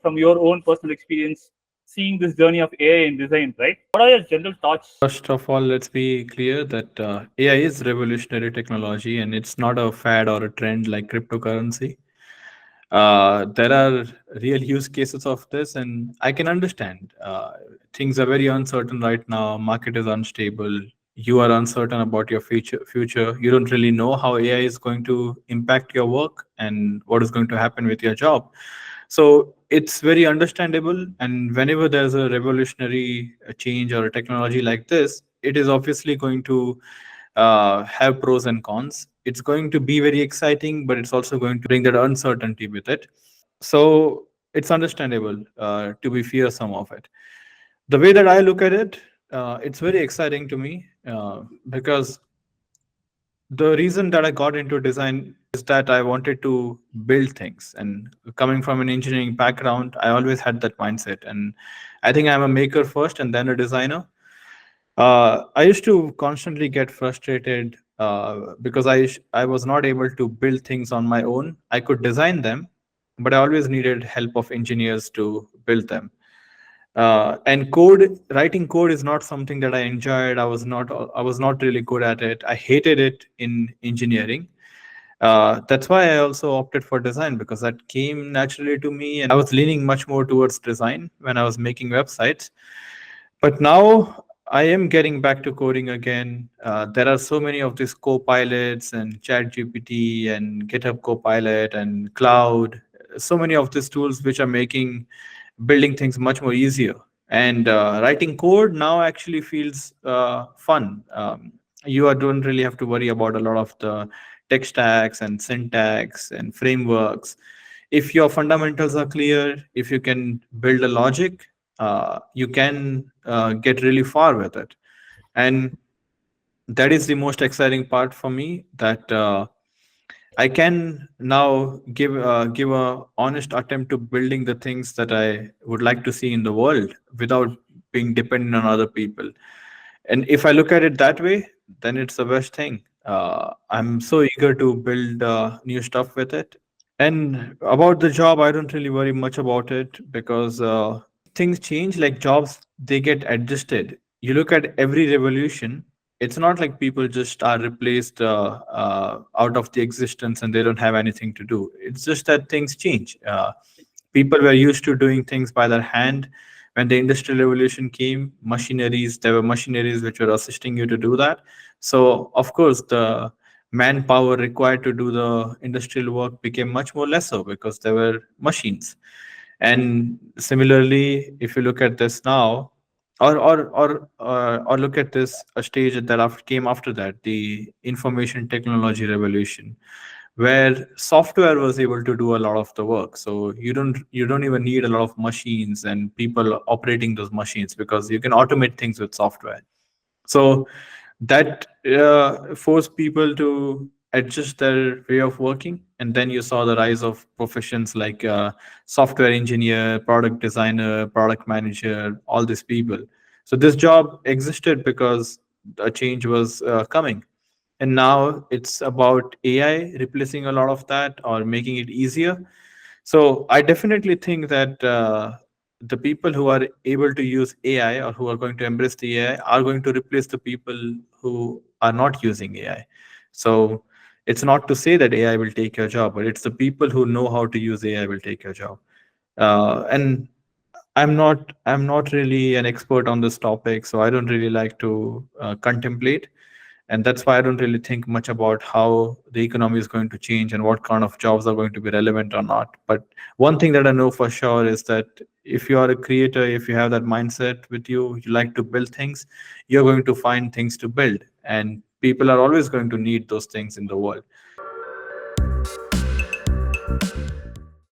from your own personal experience, seeing this journey of AI in design, right? What are your general thoughts? First of all, let's be clear that AI is revolutionary technology and it's not a fad or a trend like cryptocurrency. There are real use cases of this, and I can understand. Things are very uncertain right now. Market is unstable. You are uncertain about your future. You don't really know how AI is going to impact your work and what is going to happen with your job. So it's very understandable. And whenever there's a revolutionary change or a technology like this, it is obviously going to have pros and cons. It's going to be very exciting, but it's also going to bring that uncertainty with it. So it's understandable to be fearsome of it. The way that I look at it, it's very exciting to me because the reason that I got into design is that I wanted to build things. And coming from an engineering background, I always had that mindset. And I think I'm a maker first and then a designer. I used to constantly get frustrated because I was not able to build things on my own. I could design them, but I always needed help of engineers to build them. And writing code is not something that I enjoyed. I was not really good at it. I hated it in engineering. That's why I also opted for design because that came naturally to me, and I was leaning much more towards design when I was making websites. But now I am getting back to coding again. There are so many of these co-pilots and ChatGPT and GitHub Copilot and Cloud. So many of these tools which are making building things much more easier. And writing code now actually feels fun. Don't really have to worry about a lot of the tech stacks and syntax and frameworks. If your fundamentals are clear, if you can build a logic, you can get really far with it. And that is the most exciting part for me, that I can now give a honest attempt to building the things that I would like to see in the world without being dependent on other people. And if I look at it that way, then it's the best thing. I'm so eager to build new stuff with it. And about the job, I don't really worry much about it because things change. Like jobs, they get adjusted. You look at every revolution, it's not like people just are replaced out of the existence and they don't have anything to do. It's just that things change. People were used to doing things by their hand. When the industrial revolution came, there were machineries which were assisting you to do that. So of course the manpower required to do the industrial work became much more lesser because there were machines. And similarly, if you look at this now, or look at this a stage that came after that, the information technology revolution, where software was able to do a lot of the work. So you don't even need a lot of machines and people operating those machines because you can automate things with software. So that forced people to adjust their way of working, and then you saw the rise of professions like software engineer, product designer, product manager, all these people. So this job existed because a change was coming, and now it's about AI replacing a lot of that or making it easier. So I definitely think that the people who are able to use AI or who are going to embrace the AI are going to replace the people who are not using AI. So it's not to say that AI will take your job, but it's the people who know how to use AI will take your job. And I'm not really an expert on this topic, so I don't really like to contemplate, and that's why I don't really think much about how the economy is going to change and what kind of jobs are going to be relevant or not. But one thing that I know for sure is that if you are a creator, if you have that mindset with you, you like to build things, you're going to find things to build, and people are always going to need those things in the world.